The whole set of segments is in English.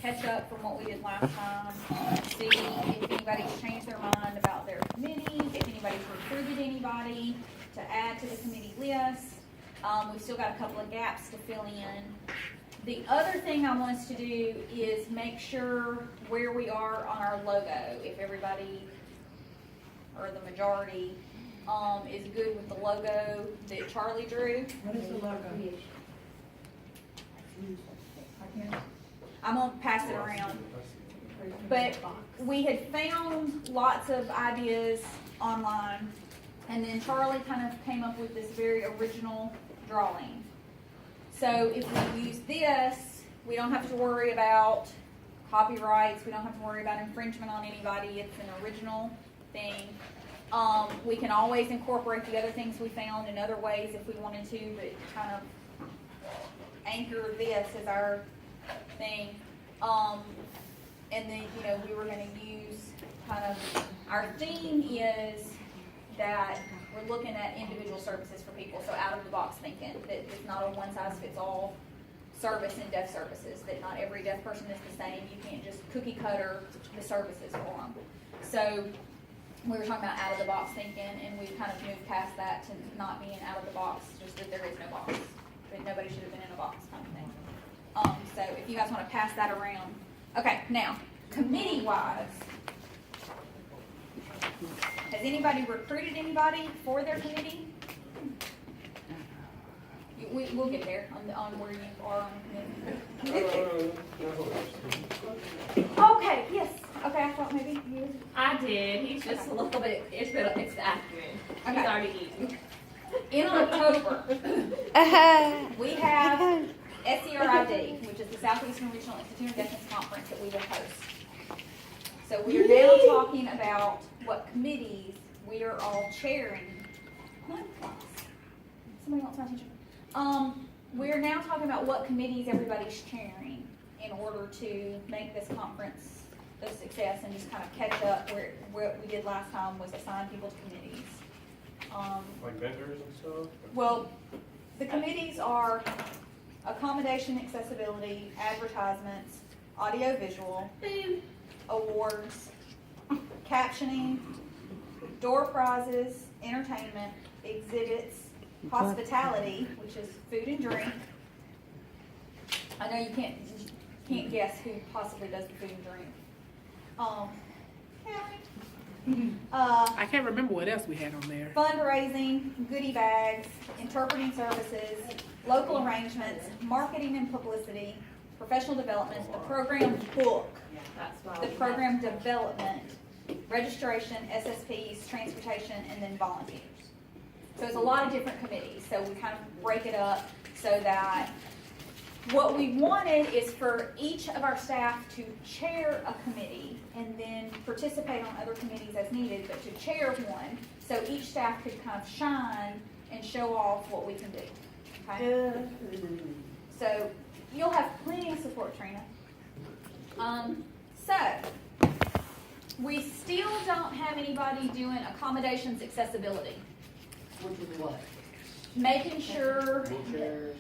catch up from what we did last time, see if anybody's changed their mind about their committees, if anybody's recruited anybody to add to the committee list. We've still got a couple of gaps to fill in. The other thing I want us to do is make sure where we are on our logo, if everybody, or the majority, is good with the logo that Charlie drew. What is the logo? I'm gonna pass it around. But we had found lots of ideas online, and then Charlie kind of came up with this very original drawing. So if we use this, we don't have to worry about copyrights, we don't have to worry about infringement on anybody, it's an original thing. We can always incorporate the other things we found in other ways if we wanted to, but kind of anchor this as our thing. And then, you know, we were gonna use kind of, our theme is that we're looking at individual services for people, so out of the box thinking, that it's not a one size fits all service in deaf services, that not every deaf person is the same, you can't just cookie cutter the services for them. So we were talking about out of the box thinking, and we kind of moved past that to not being out of the box, just that there is no box, that nobody should have been in a box kind of thing. So if you guys want to pass that around. Okay, now, committee-wise, has anybody recruited anybody for their committee? We'll get there on where you are on the committee. Okay, yes, okay, I thought maybe you. I did. He's just a little bit. It's accurate. He's Okay. already eaten. In October, we have SERID, which is the Southeastern Regional Institute of Deafness Conference that we will host. So we are now talking about what committees we are all chairing. Somebody wants my attention. We're now talking about what committees everybody's chairing in order to make this conference a success and just kind of catch up where what we did last time was assign people to committees. Like vendors and stuff? Well, the committees are accommodation, accessibility, advertisements, audio visual, awards, captioning, door prizes, entertainment, exhibits, hospitality, which is food and drink. I know you can't guess who possibly does the food and drink. I can't remember what else we had on there. Fundraising, goodie bags, interpreting services, local arrangements, marketing and publicity, professional development, the program book, That's why. the program development, registration, SSPs, transportation, and then volunteers. So it's a lot of different committees, so we kind of break it up so that what we wanted is for each of our staff to chair a committee and then participate on other committees as needed, but to chair one, so each staff could kind of shine and show off what we can do, okay? So you'll have plenty of support, Trina. So we still don't have anybody doing accommodations accessibility. Which is what? Making sure, Wheelchairs.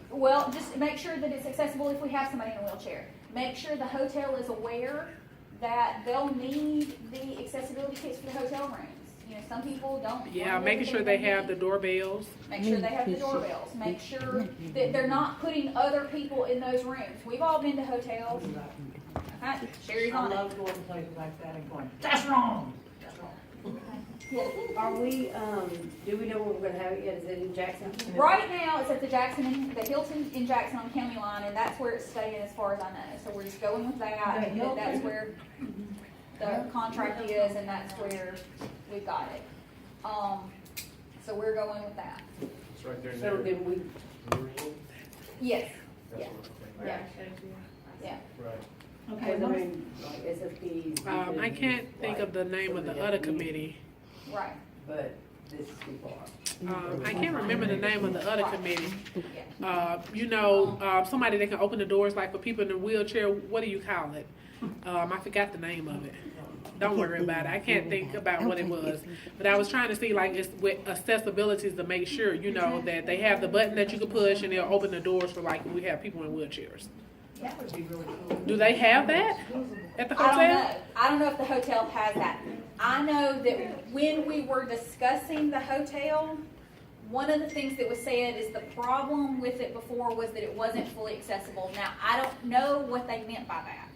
well, just make sure that it's accessible if we have somebody in a wheelchair. Make sure the hotel is aware that they'll need the accessibility kits for the hotel rooms. You know, some people don't. Yeah, want making sure they have the doorbells. Make sure they have the doorbells. Make sure that they're not putting other people in those rooms. We've all been to hotels. Sherry's I on it. love going to places like that and going, that's wrong. That's wrong. Are we, do we know where we're gonna have it yet? Is it in Jackson? Right now, it's at the Hilton in Jackson on County Line, and that's where it's staying as far as I know. So we're just going with that, The and Hilton? that's where the contract is, and that's where we've got it. So we're going with that. It's right there. So then we, Yes, That's yeah. what- Yeah. Yeah. Right. Okay, I what's, mean, like SFPs. I can't think of the name of the other committee. Right. But this is too far. I can't remember the name of the other committee. Yeah. You know, somebody that can open the doors, like for people in a wheelchair, what do you call it? I forgot the name of it. Don't worry about it. I can't think about what it was. But I was trying to see, like, it's with accessibility to make sure, you know, that they have the button that you can push and they'll open the doors for, like, we have people in wheelchairs. That would be really cool. Do they have that at the I don't hotel? know. I don't know if the hotel has that. I know that when we were discussing the hotel, one of the things that was said is the problem with it before was that it wasn't fully accessible. Now, I don't know what they meant by that.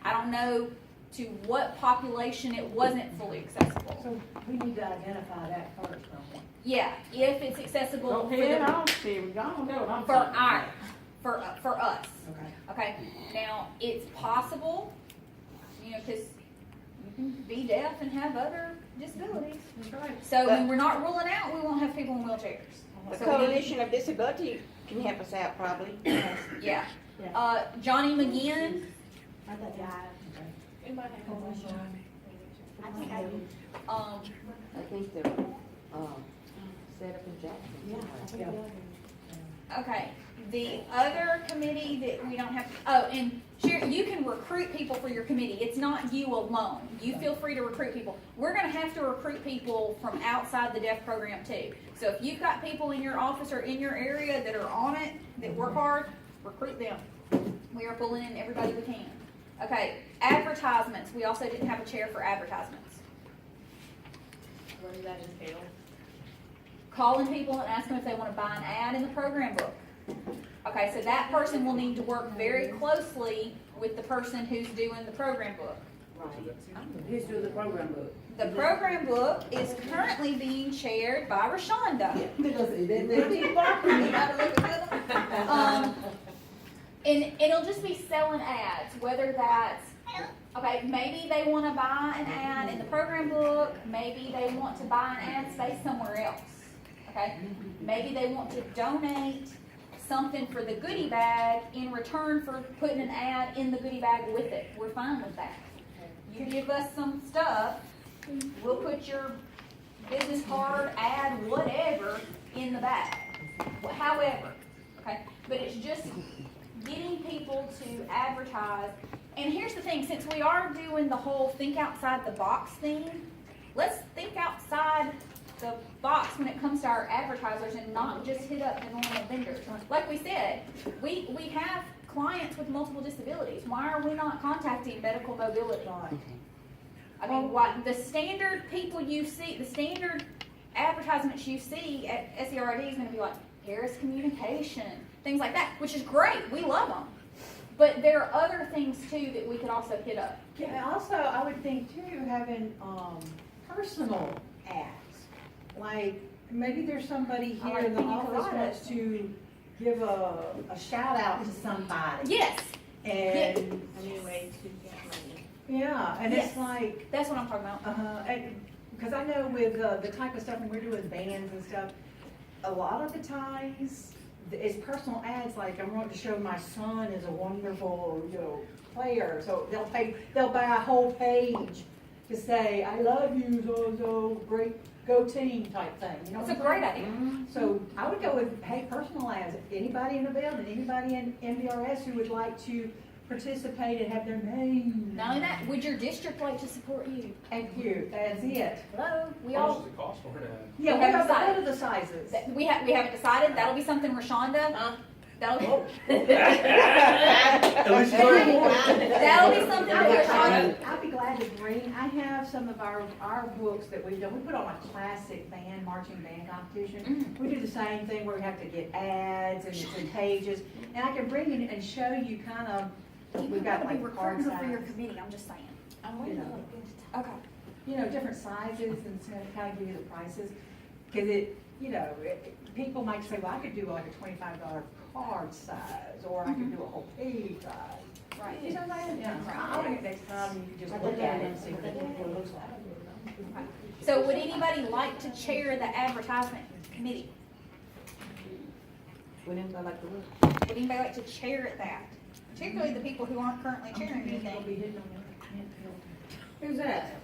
I don't know to what population it wasn't fully accessible. So we need to identify that first, don't we? Yeah, if it's accessible Go for ahead, the, I'll see, we don't do it, I'm for our, for us. Okay. Okay, now, it's possible, you know, because you can be deaf and have other disabilities. That's right. So when we're not ruling out, we won't have people in wheelchairs. The So we need- Coalition of Disability can help us out probably. Yeah. Johnny McGinn, I think the, set up in Jackson. okay, the other committee that we don't have, oh, and Sherry, you can recruit people for your committee. It's not you alone. You feel free to recruit people. We're gonna have to recruit people from outside the deaf program too. So if you've got people in your office or in your area that are on it, that work hard, recruit them. We are pulling in everybody we can. Okay, advertisements. We also didn't have a chair for advertisements. What does that entail? Calling people and asking if they want to buy an ad in the program book. Okay, so that person will need to work very closely with the person who's doing the program book. Who's doing the program book? The program book is currently being chaired by Rashonda. And it'll just be selling ads, whether that's, okay, maybe they want to buy an ad in the program book, maybe they want to buy an ad space somewhere else, okay? Maybe they want to donate something for the goodie bag in return for putting an ad in the goodie bag with it. We're fine with that. You give us some stuff, we'll put your business card, ad, whatever, in the bag. However, okay? But it's just getting people to advertise. And here's the thing, since we are doing the whole think outside the box thing, let's think outside the box when it comes to our advertisers and not just hit up the normal vendors. Like we said, we have clients with multiple disabilities. Why are we not contacting medical mobility? I mean, what, the standard people you see, the standard advertisements you see at SERD is gonna be like Harris Communication, things like that, which is great, we love them. But there are other things too that we could also hit up. Yeah, also, I would think too, having, personal ads. Like, maybe there's somebody I here like in the pina office coladas. wants to give a shout out to somebody. Yes, And, A new way to get money. yeah, and Yes. it's like, that's what I'm talking about. and, cause I know with, the type of stuff when we're doing bands and stuff, a lot of the times, it's personal ads, like I want to show my son is a wonderful, player, so they'll buy a whole page to say, I love you, so great, go team type thing, you know It's what a I'm great saying? idea. So I would go with, hey, personal ads, anybody in the building, anybody in MVRS who would like to participate and have their name. Not only that, would your district like to support you? Thank you, that's it. Hello, we How much all, does it cost for that? Yeah, We what haven't are decided. the sizes? we haven't decided, that'll be something Rashonda, that'll At least it's like- that'll be something that Rashonda, I'll be glad to bring, I have some of our books that we've done, we put on a classic band, marching band competition. We do the same thing where we have to get ads and it's in pages, and I can bring in and show you kind of, we've got be like card recruiting her for your size, committee, I'm just saying. you know, Okay. Different sizes and so kind of give you the prices. Cause people might say, well, I could do like a $25 card size, or I could do a whole page size. Right. You know what I'm saying? Yeah. I'll bring it next time, and you can just look at it and see what it looks like. So would anybody like to chair the advertisement committee? Would anybody like to look? Would anybody like to chair that? Particularly the people who aren't currently chairing It'll anything. be hidden on there. Who's that?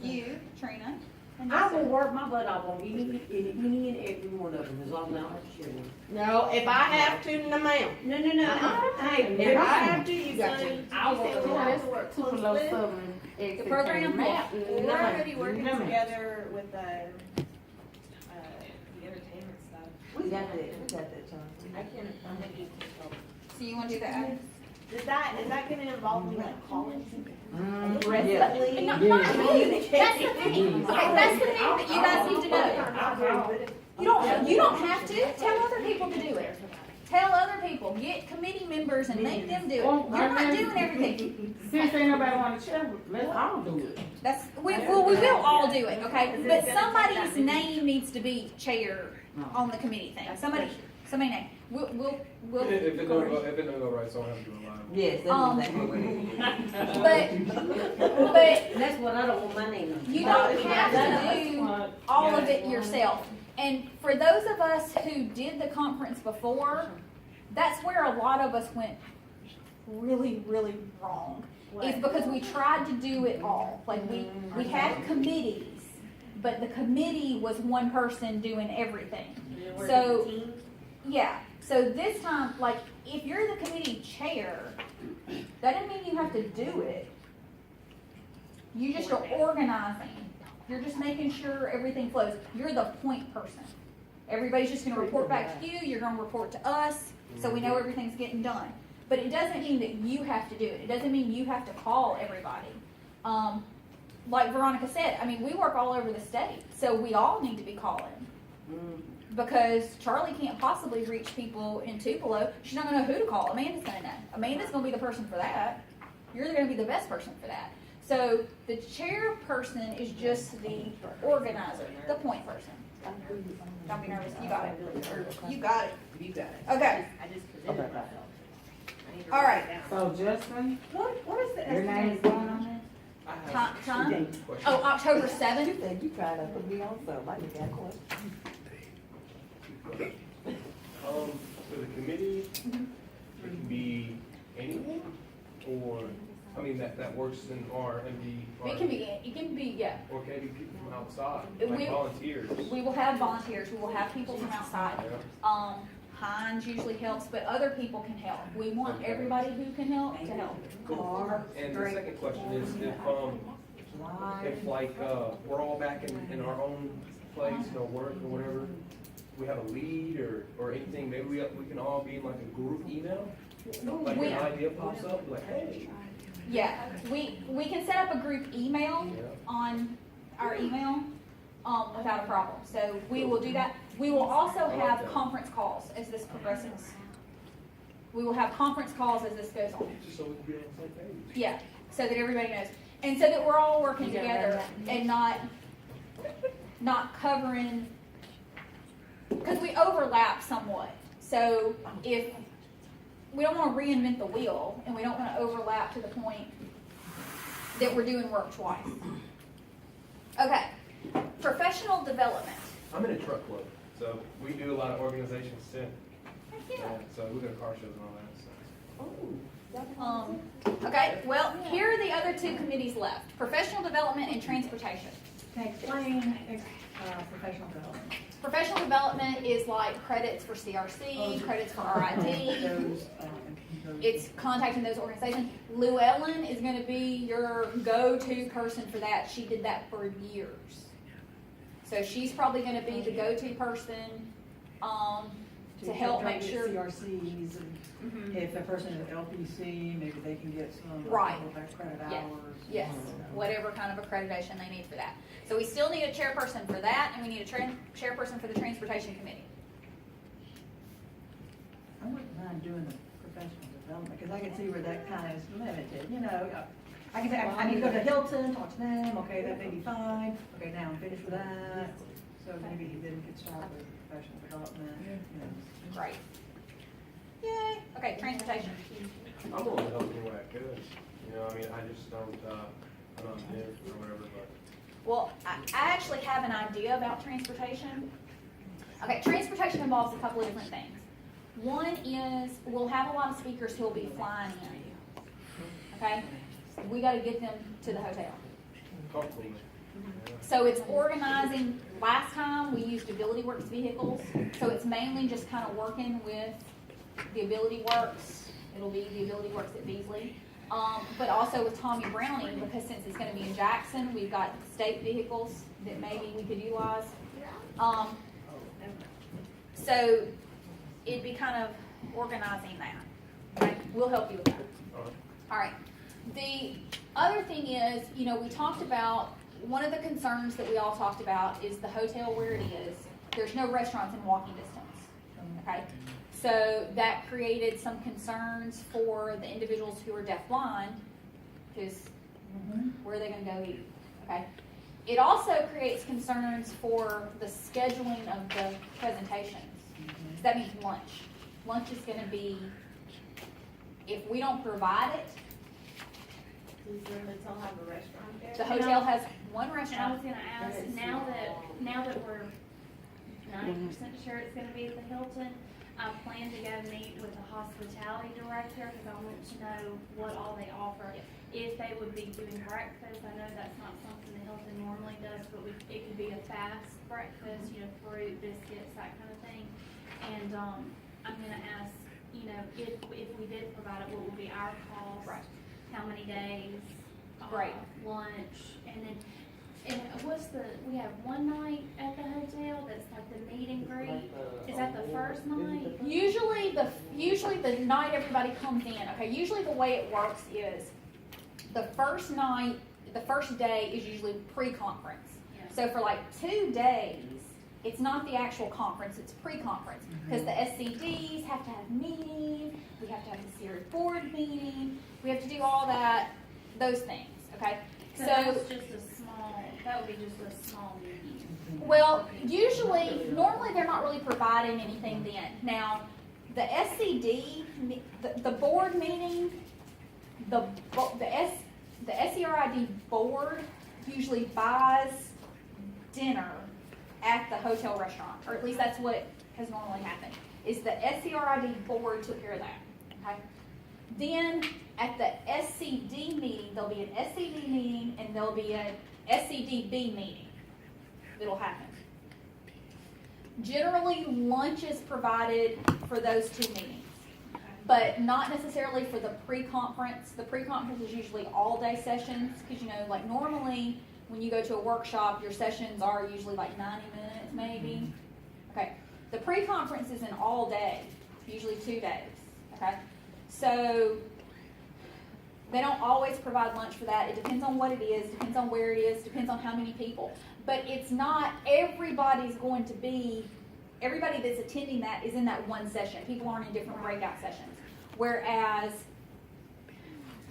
You, Trina. and I will Jessica. work my butt off on any and every one of them, as long as I don't have to share them. No, if I have to, no ma'am. No, hey, If I never. have to, you got to. I'll work Who it has out. to work The closely? program? Or No, are you no, working ma'am. together with the entertainment stuff? We got that, John. I can, I'm gonna do control. So you want to do the ad? Is that gonna involve me like calling? Mm-hmm. Aggressively? No, no, that's the thing, okay, that's the thing that you guys need to know. You don't have to, tell other people to do it. Tell other people, get committee members and make them do it. You're not doing everything. Since ain't nobody wanna share, let's all do it. We will all do it, okay? But somebody's name needs to be chair on the committee thing. Somebody name. We'll. If it don't go right, someone has to do it live. Yes, that's exactly what it is. But That's what I don't want my name on. you don't have to do all of it yourself. And for those of us who did the conference before, that's where a lot of us went really, really wrong. Is because we tried to do it all. Like we had committees, but the committee was one person doing everything. So, yeah. So this time, like, if you're the committee chair, that doesn't mean you have to do it. You just are organizing. You're just making sure everything flows. You're the point person. Everybody's just gonna report back to you, you're gonna report to us, so we know everything's getting done. But it doesn't mean that you have to do it. It doesn't mean you have to call everybody. Like Veronica said, I mean, we work all over the state, so we all need to be calling. Because Charlie can't possibly reach people in Tupelo. She's not gonna know who to call. Amanda's gonna know. Amanda's gonna be the person for that. You're gonna be the best person for that. So the chairperson is just the organizer, the point person. Don't be nervous. You got it. You got it. You got it. Okay. I just presented myself. I need to All write right. it down. So Justin, What is the your name's estimated? going on I have Time? two questions. Oh, October 7th. You tried to put me on some, I just got a question. For the committee, it can be anyone, or, I mean, that works in RMD. It can be, yeah. Or can it be people from outside, We- like volunteers? We will have volunteers. We will have people from outside. Yeah. Hines usually helps, but other people can help. We want Okay. everybody who can help to help. And the second question is, if like, we're all back in our own place, work or whatever, we have a lead or anything, maybe we can all be in like a group email? Like We- an idea pops up, like, hey. Yeah, we can set up a group email Yeah. on our email, without a problem. So we will do that. We will also I like have that. conference calls as this progresses. We will have conference calls as this goes on. Just so we can be on the same page. Yeah, so that everybody knows. And so that we're all working together and not covering, because we overlap somewhat. So if, we don't want to reinvent the wheel and we don't want to overlap to the point that we're doing work twice. Okay, professional development. I'm in a truck club, so we do a lot of organizations too. Heck Yeah, yeah. so we go to car shows and all that, so. Okay, well, here are the other two committees left, professional development and transportation. Can I explain, professional development? Professional development is like credits for CRC, credits for RID. Those, It's contacting those organizations. Llewellyn is gonna be your go-to person for that. She did that for years. So she's probably gonna be the go-to person, to help make sure. CRCs, and Mhm. if a person is LPC, maybe they can get some. Right. Credit Yeah. hours. Yes, whatever kind of accreditation they need for that. So we still need a chairperson for that, and we need a chairperson for the transportation committee. I wouldn't mind doing the professional development, because I can see where that kind of is limited, I can say, I need to go to Hilton, talk to them, okay, that may be fine, okay, now I'm finished with that. So maybe he then could start with professional development, Great. Yay. Okay, transportation. I'm willing to help any way I could, I mean, I just don't, I'm not there or whatever, but. Well, I actually have an idea about transportation. Okay, transportation involves a couple of different things. One is, we'll have a lot of speakers who will be flying in. Okay? We gotta get them to the hotel. Comfortably. So it's organizing. Last time, we used Ability Works vehicles, so it's mainly just kind of working with the Ability Works. It'll be the Ability Works at Beasley. But also with Tommy Browning, because since it's gonna be in Jackson, we've got state vehicles that maybe we could utilize. So it'd be kind of organizing that. Okay? We'll help you with that. All right. The other thing is, you know, we talked about, one of the concerns that we all talked about is the hotel where it is. There's no restaurants in walking distance, okay? So that created some concerns for the individuals who are deafblind, because where are they gonna go eat, okay? It also creates concerns for the scheduling of the presentations. So that means lunch. Lunch is gonna be, if we don't provide it, Does the hotel have a restaurant there? the hotel has one And I was restaurant. gonna ask, now that we're 90% sure it's gonna be at the Hilton, I plan to go meet with the hospitality director, cause I want to know what all they offer. If they would be doing breakfast, I know that's not something the Hilton normally does, but it could be a fast breakfast, you know, fruit, biscuits, that kind of thing. And, I'm gonna ask, you know, if we did provide it, what would be our cost? Right. How many days? Right. Lunch, and then, and we have one night at the hotel that's like the meet and greet, is that the first night? Usually the night everybody comes in, okay, usually the way it works is the first night, the first day is usually pre-conference. Yeah. So for like 2 days, it's not the actual conference, it's pre-conference. Because the SCDs have to have meetings, we have to have the Series board meeting, we have to do all that, those things, okay? So So, that's just that would be just a small meeting. well, normally they're not really providing anything then. Now, the SCD, the board meeting, the SERID board usually buys dinner at the hotel restaurant, or at least that's what has normally happened, is the SERID board took care of that, okay? Then, at the SCD meeting, there'll be an SCD meeting and there'll be an SCDB meeting that'll happen. Generally, lunch is provided for those 2 meetings, but not necessarily for the pre-conference. The pre-conference is usually all-day sessions, because, you know, like normally, when you go to a workshop, your sessions are usually like 90 minutes, maybe. Okay, the pre-conference is an all-day, usually 2 days, okay? So, they don't always provide lunch for that. It depends on what it is, depends on where it is, depends on how many people. But it's not, everybody's going to be, everybody that's attending that is in that one session. People aren't in different breakout sessions. Whereas,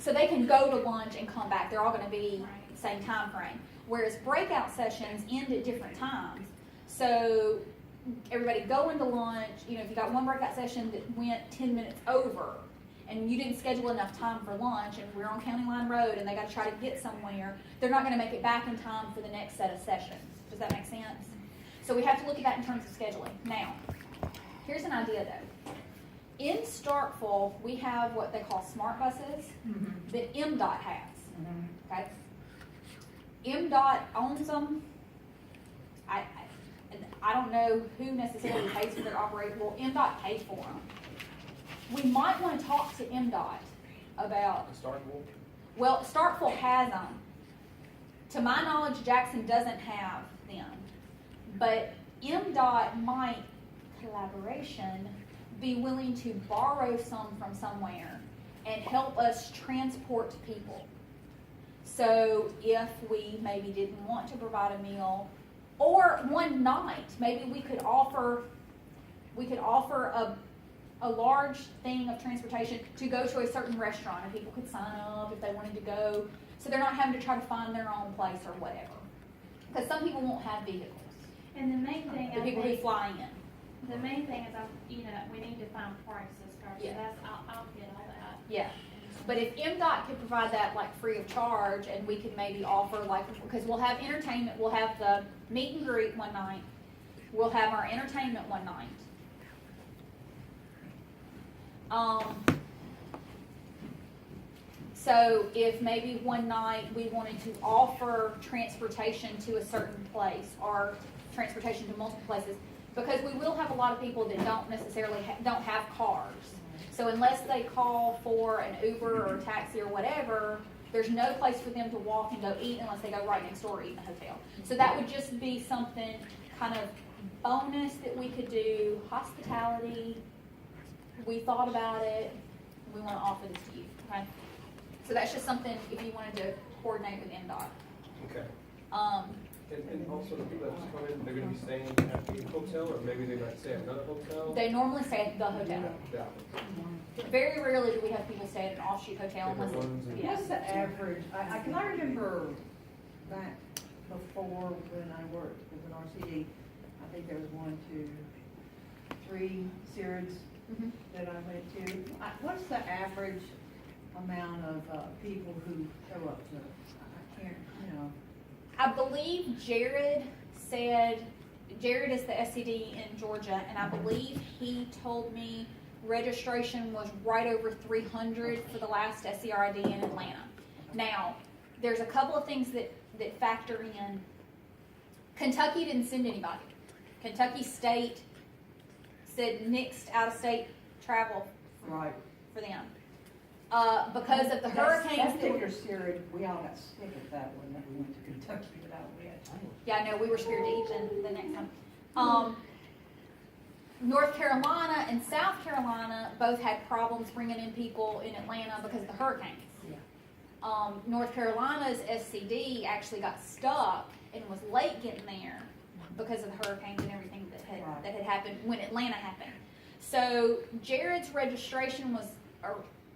so they can go to lunch and come back. They're all going to be the same time frame. Whereas breakout sessions end at different times. So everybody go into lunch, you know, if you got one breakout session that went 10 minutes over, and you didn't schedule enough time for lunch, and we're on County Line Road, and they got to try to get somewhere, they're not going to make it back in time for the next set of sessions. Does that make sense? So we have to look at that in terms of scheduling. Now, here's an idea though. In Starkville, we have what they call smart buses that MDOT has. Okay? MDOT owns them. I don't know who necessarily pays for their operation. Well, MDOT pays for them. We might want to talk to MDOT about, well, Starkville has them. To my knowledge, Jackson doesn't have them. But MDOT might, collaboration, be willing to borrow some from somewhere and help us transport people. So if we maybe didn't want to provide a meal, or one night, maybe we could offer a large thing of transportation to go to a certain restaurant, and people could sign up if they wanted to go, so they're not having to try to find their own place or whatever. Because some people won't have vehicles, And the main thing, the people who fly in. the main thing is, we need to find prices first, so Yeah. I'll get all that. Yeah, but if MDOT could provide that like free of charge, and we could maybe offer like, because we'll have entertainment, we'll have the meet and greet one night, we'll have our entertainment one night. So if maybe one night we wanted to offer transportation to a certain place, or transportation to multiple places, because we will have a lot of people that don't necessarily don't have cars. So unless they call for an Uber or a taxi or whatever, there's no place for them to walk and go eat unless they go right next door or eat in a hotel. So that would just be something kind of bonus that we could do. Hospitality, we thought about it, we want to offer this to you. Okay? So that's just something if you wanted to coordinate with NDOT. Okay. Um, And also the people that just come in, they're gonna be staying at the hotel, or maybe they might stay at another hotel? they normally stay at the hotel. Yeah. Very rarely do we have people stay at an offshoot hotel unless Different ones and- it's, What's the average, can I remember back before when I worked with an RCD, I think there was 1, 2, 3 series Mhm. that I went to. What's the average amount of, people who show up to, I can't, you know. I believe Jared said, Jared is the SCD in Georgia, and I believe he told me registration was right over 300 for the last SCRID in Atlanta. Now, there's a couple of things that factor in. Kentucky didn't send anybody. Kentucky State said nixed out-of-state travel Right. for them. Because of the hurricanes. That that were- particular series, we all got sick at that one, that we went to Kentucky without wet. Yeah, I know, we were scared to eat the next time. North Carolina and South Carolina both had problems bringing in people in Atlanta because of the hurricanes. Yeah. North Carolina's SCD actually got stuck and was late getting there because of the hurricanes and everything that had happened when Atlanta happened. So Jared's registration was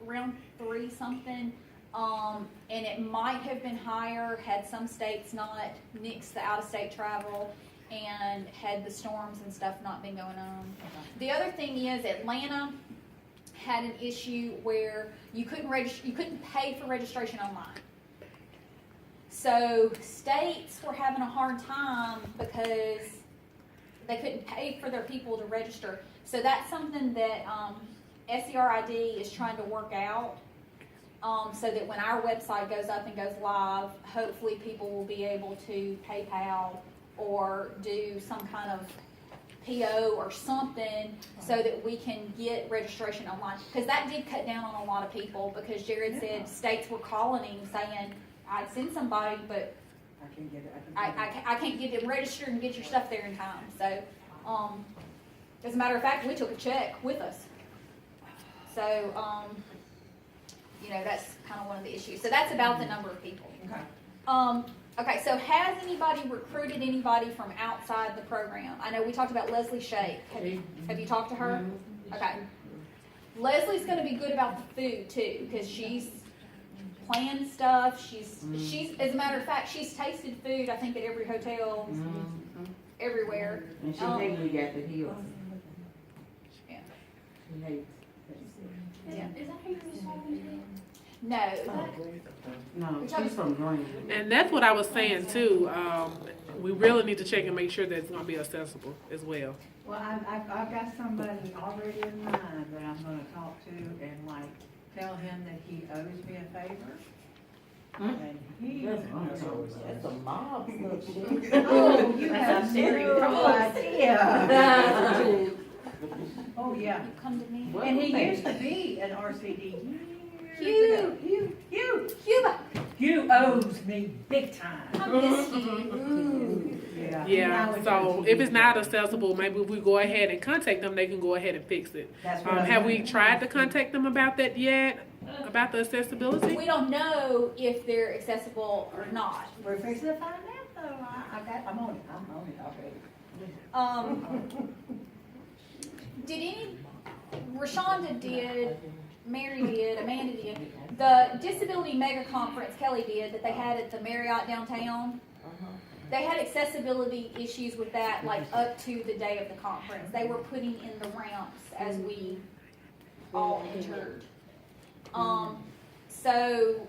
around 3 something. And it might have been higher had some states not nixed the out-of-state travel and had the storms and stuff not been going on. The other thing is Atlanta had an issue where you couldn't pay for registration online. So states were having a hard time because they couldn't pay for their people to register. So that's something that SCRID is trying to work out. So that when our website goes up and goes live, hopefully people will be able to PayPal or do some kind of PO or something so that we can get registration online. Because that did cut down on a lot of people because Jared said states were calling him saying, I'd send somebody, but I can't get it. I can't get it registered and get your stuff there in time. So, as a matter of fact, we took a check with us. So, that's kind of one of the issues. So that's about the number of people. Okay. Okay, so has anybody recruited anybody from outside the program? I know we talked about Leslie Shake. Have you talked to her? Okay. Leslie's going to be good about the food too, because she's planned stuff. She's as a matter of fact, she's tasted food. I think at every hotel, everywhere. And she hates we got the heels. Yeah. She hates. Yeah. Is that who you were talking to? No. No, she's from Green. And that's what I was saying too. We really need to check and make sure that it's gonna be accessible as well. Well, I've got somebody already in mind that I'm gonna talk to and tell him that he owes me a favor. And he. That's a mob stuff, shit. Oh, you That's have how serious no it idea. Oh, yeah. You come to me. And he used to be an RCD years ago. Cuba. You owes me big time. I miss you. Yeah, so if it's not accessible, maybe if we go ahead and contact them, they can go ahead and fix it. That's what I'm Have we saying. tried to contact them about that yet? About the accessibility? We don't know if they're accessible or not. We're fixing to find out though. I'm on it already. Rashonda did, Mary did, Amanda did, the disability mega conference Kelly did that they had at the Marriott downtown. They had accessibility issues with that up to the day of the conference. They were putting in the ramps as we all entered. So,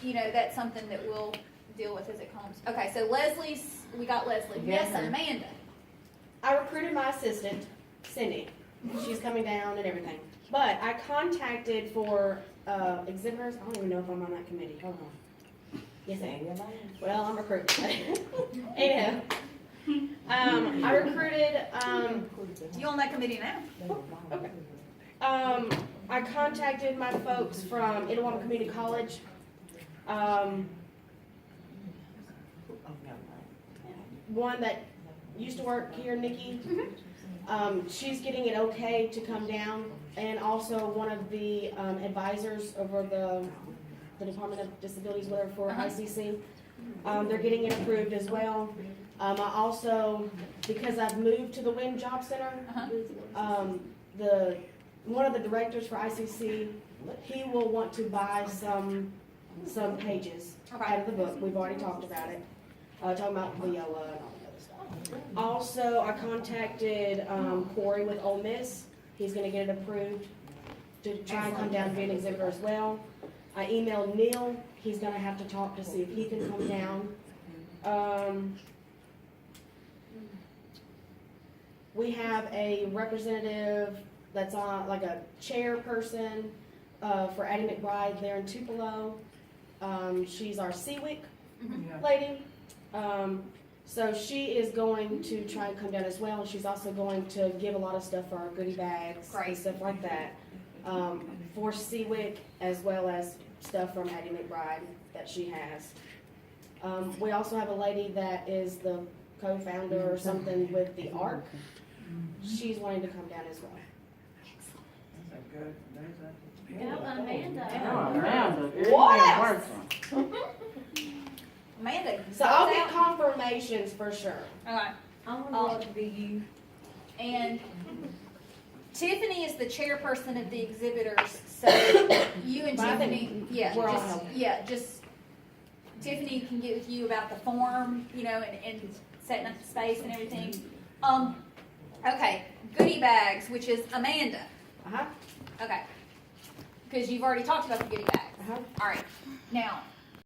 that's something that we'll deal with as it comes. Okay, so we got Leslie. Yes, Amanda. I recruited my assistant, Cindy. She's coming down and everything. But I contacted for exhibitors. I don't even know if I'm on that committee. Hold on. Yes, I am. Well, I'm recruiting. Anyhow, I recruited. You on that committee now? Okay. I contacted my folks from Itawamba Community College. One that used to work here, Nikki. She's getting it okay to come down, and also one of the advisors over the Department of Disabilities, whatever, for ICC, they're getting it approved as well. I also, because I've moved to the WIN Job Center, one of the directors for ICC, he will want to buy some pages out of the book. We've already talked about it, talking about Leola and all that other stuff. Also, I contacted Corey with Ole Miss. He's gonna get it approved to try and come down and be an exhibitor as well. I emailed Neil. He's gonna have to talk to see if he can come down. We have a representative that's on, like a chairperson for Addie McBride there in Tupelo. She's our Seawick lady. So she is going to try and come down as well. She's also going to give a lot of stuff for our goodie bags and stuff like that for Seawick, as well as stuff from Addie McBride that she has. We also have a lady that is the co-founder or something with the ARC. She's wanting to come down as well. Yep, Amanda. Oh, Amanda, What everything works. Amanda. So I'll goes get out. confirmations for sure. Okay. I'm gonna want to be you. And Tiffany is the chairperson of the exhibitors, so you and But I think Tiffany, yeah, we're all just, helping. yeah, just, Tiffany can get with you about the form, you know, and setting up the space and everything. Okay, goodie bags, which is Amanda, Uh-huh, okay. Because you've already talked about the goodie bags. uh-huh. All right, now,